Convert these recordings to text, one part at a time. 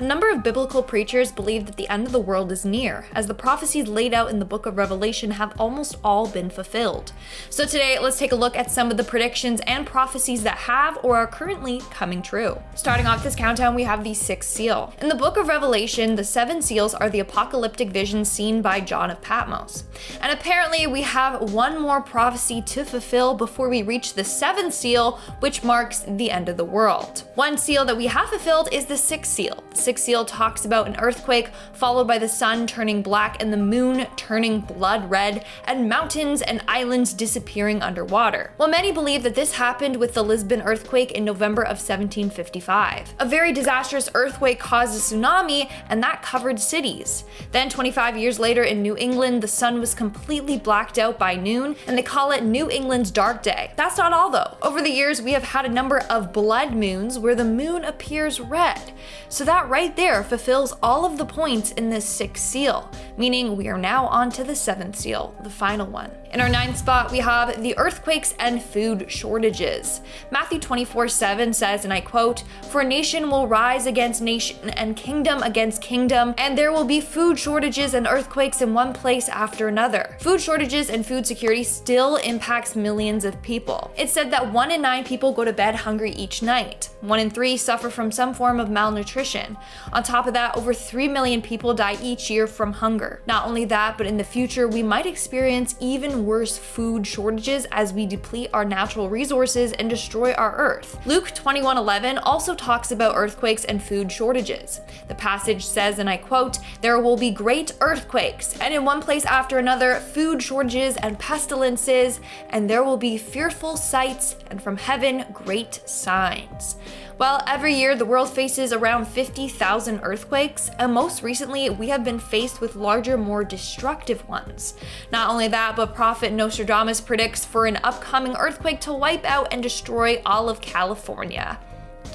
A number of biblical preachers believe that the end of the world is near, as the prophecies laid out in the book of Revelation have almost all been fulfilled. So today, let's take a look at some of the predictions and prophecies that have or are currently coming true. Starting off this countdown, we have the sixth seal. In the book of Revelation, the seven seals are the apocalyptic visions seen by John of Patmos. And apparently, we have one more prophecy to fulfill before we reach the seventh seal, which marks the end of the world. One seal that we have fulfilled is the sixth seal. The sixth seal talks about an earthquake followed by the sun turning black and the moon turning blood red and mountains and islands disappearing underwater. Well, many believe that this happened with the Lisbon earthquake in November of 1755. A very disastrous earthquake caused a tsunami, and that covered cities. Then 25 years later in New England, the sun was completely blacked out by noon, and they call it New England's dark day. That's not all though. Over the years, we have had a number of blood moons where the moon appears red. So that right there fulfills all of the points in this sixth seal, meaning we are now on to the seventh seal, the final one. In our ninth spot, we have the earthquakes and food shortages. Matthew 24:7 says, and I quote, "For a nation will rise against nation and kingdom against kingdom, and there will be food shortages and earthquakes in one place after another." Food shortages and food security still impacts millions of people. It's said that 1 in 9 people go to bed hungry each night. 1 in 3 suffer from some form of malnutrition. On top of that, over 3 million people die each year from hunger. Not only that, but in the future, we might experience even worse food shortages as we deplete our natural resources and destroy our earth. Luke 21:11 also talks about earthquakes and food shortages. The passage says, and I quote, "There will be great earthquakes, and in one place after another, food shortages and pestilences, and there will be fearful sights, and from heaven great signs." Well, every year the world faces around 50,000 earthquakes, and most recently we have been faced with larger, more destructive ones. Not only that, but Prophet Nostradamus predicts for an upcoming earthquake to wipe out and destroy all of California.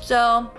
So,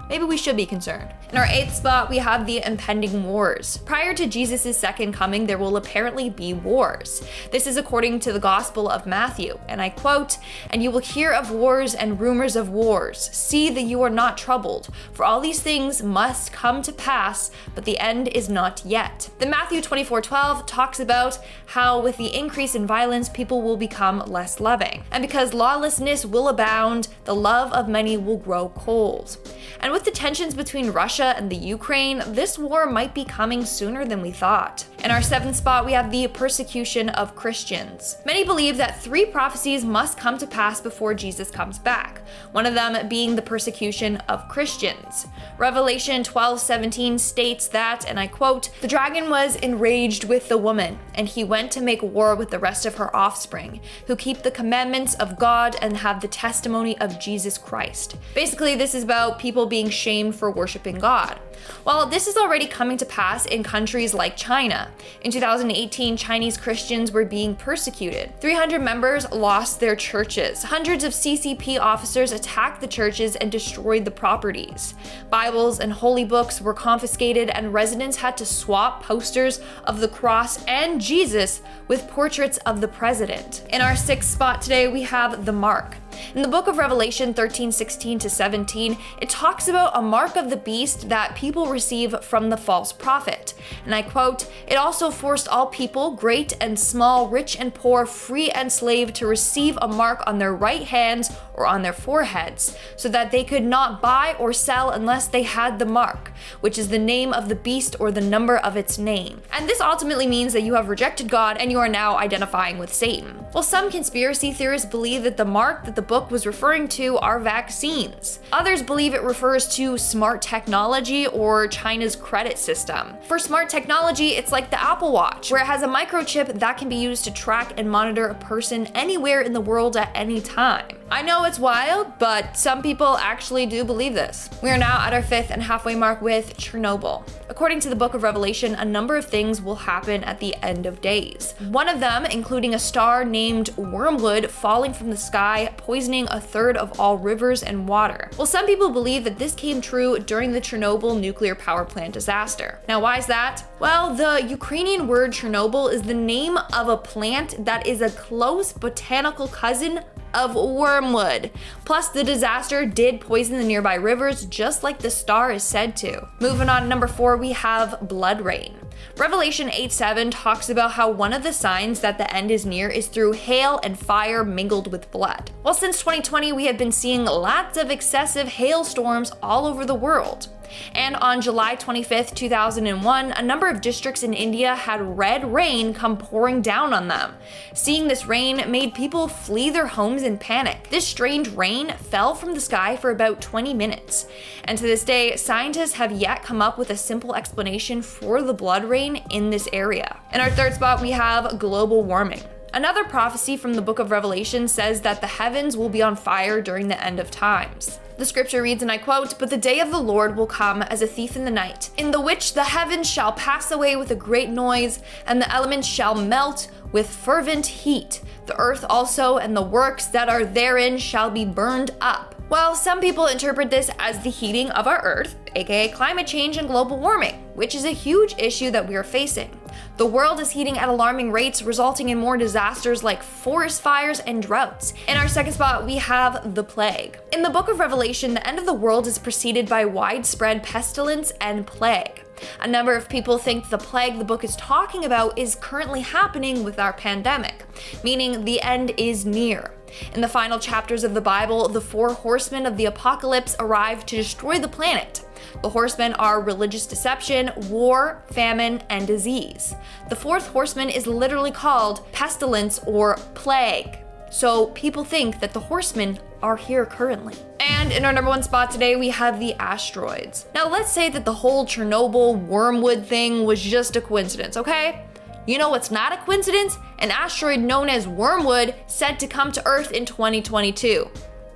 maybe we should be concerned. In our eighth spot, we have the impending wars. Prior to Jesus' second coming, there will apparently be wars. This is according to the Gospel of Matthew, and I quote, "And you will hear of wars and rumors of wars. See that you are not troubled, for all these things must come to pass, but the end is not yet." Then Matthew 24:12 talks about how with the increase in violence, people will become less loving. And because lawlessness will abound, the love of many will grow cold. And with the tensions between Russia and the Ukraine, this war might be coming sooner than we thought. In our seventh spot, we have the persecution of Christians. Many believe that 3 prophecies must come to pass before Jesus comes back, one of them being the persecution of Christians. Revelation 12:17 states that, and I quote, "The dragon was enraged with the woman, and he went to make war with the rest of her offspring, who keep the commandments of God and have the testimony of Jesus Christ." Basically, this is about people being shamed for worshiping God. Well, this is already coming to pass in countries like China. In 2018, Chinese Christians were being persecuted. 300 members lost their churches. Hundreds of CCP officers attacked the churches and destroyed the properties. Bibles and holy books were confiscated, and residents had to swap posters of the cross and Jesus with portraits of the president. In our sixth spot today, we have the mark. In the book of Revelation 13:16-17, it talks about a mark of the beast that people receive from the false prophet. And I quote, "It also forced all people, great and small, rich and poor, free and slave, to receive a mark on their right hands or on their foreheads, so that they could not buy or sell unless they had the mark, which is the name of the beast or the number of its name." And this ultimately means that you have rejected God and you are now identifying with Satan. Well, some conspiracy theorists believe that the mark that the book was referring to are vaccines. Others believe it refers to smart technology or China's credit system. For smart technology, it's like the Apple Watch, where it has a microchip that can be used to track and monitor a person anywhere in the world at any time. I know it's wild, but some people actually do believe this. We are now at our 5th and halfway mark with Chernobyl. According to the book of Revelation, a number of things will happen at the end of days. One of them, including a star named Wormwood falling from the sky, poisoning a third of all rivers and water. Well, some people believe that this came true during the Chernobyl nuclear power plant disaster. Now, why is that? Well, the Ukrainian word Chernobyl is the name of a plant that is a close botanical cousin of wormwood. Plus, the disaster did poison the nearby rivers, just like the star is said to. Moving on to number 4, we have blood rain. Revelation 8:7 talks about how one of the signs that the end is near is through hail and fire mingled with blood. Well, since 2020, we have been seeing lots of excessive hailstorms all over the world. And on July 25th, 2001, a number of districts in India had red rain come pouring down on them. Seeing this rain made people flee their homes in panic. This strange rain fell from the sky for about 20 minutes. And to this day, scientists have yet come up with a simple explanation for the blood rain in this area. In our third spot, we have global warming. Another prophecy from the book of Revelation says that the heavens will be on fire during the end of times. The scripture reads, and I quote, "But the day of the Lord will come as a thief in the night, in the which the heavens shall pass away with a great noise, and the elements shall melt with fervent heat. The earth also and the works that are therein shall be burned up." Well, some people interpret this as the heating of our earth, aka climate change and global warming, which is a huge issue that we are facing. The world is heating at alarming rates, resulting in more disasters like forest fires and droughts. In our second spot, we have the plague. In the book of Revelation, the end of the world is preceded by widespread pestilence and plague. A number of people think the plague the book is talking about is currently happening with our pandemic, meaning the end is near. In the final chapters of the Bible, the 4 horsemen of the apocalypse arrive to destroy the planet. The horsemen are religious deception, war, famine, and disease. The 4th horseman is literally called pestilence or plague. So people think that the horsemen are here currently. And in our number 1 spot today, we have the asteroids. Now let's say that the whole Chernobyl wormwood thing was just a coincidence, okay? You know what's not a coincidence? An asteroid known as wormwood said to come to Earth in 2022.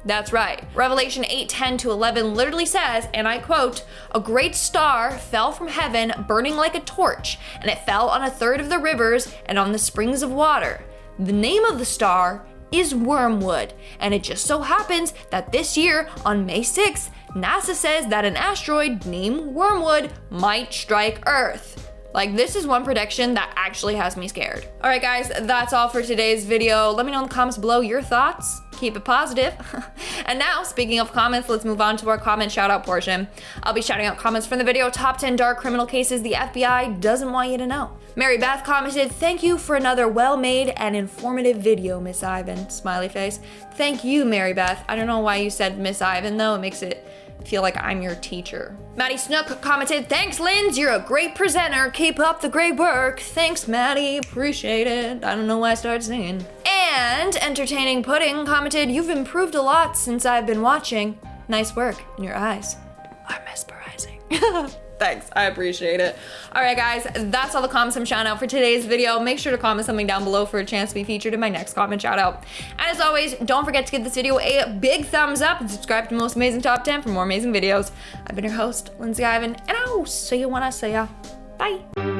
That's right. Revelation 8:10-11 literally says, and I quote, "A great star fell from heaven burning like a torch, and it fell on a third of the rivers and on the springs of water. The name of the star is Wormwood, and it just so happens that this year, on May 6th, NASA says that an asteroid named Wormwood might strike Earth." Like, this is one prediction that actually has me scared. All right, guys, that's all for today's video. Let me know in the comments below your thoughts. Keep it positive. And now, speaking of comments, let's move on to our comment shout out portion. I'll be shouting out comments from the video, Top 10 Dark Criminal Cases the FBI Doesn't Want You to Know. Mary Beth commented, "Thank you for another well-made and informative video, Miss Ivan." Smiley face. Thank you, Mary Beth. I don't know why you said Miss Ivan, though. It makes it feel like I'm your teacher. Maddie Snook commented, "Thanks, Linz, you're a great presenter. Keep up the great work." Thanks, Maddie, appreciate it. I don't know why I started singing. And Entertaining Pudding commented, "You've improved a lot since I've been watching. Nice work, and your eyes are mesmerizing." Thanks, I appreciate it. All right, guys, that's all the comments I'm shouting out for today's video. Make sure to comment something down below for a chance to be featured in my next comment shout out. And as always, don't forget to give this video a big thumbs up and subscribe to Most Amazing Top 10 for more amazing videos. I've been your host, Lindsay Ivan, and I'll see you when I see ya. Bye.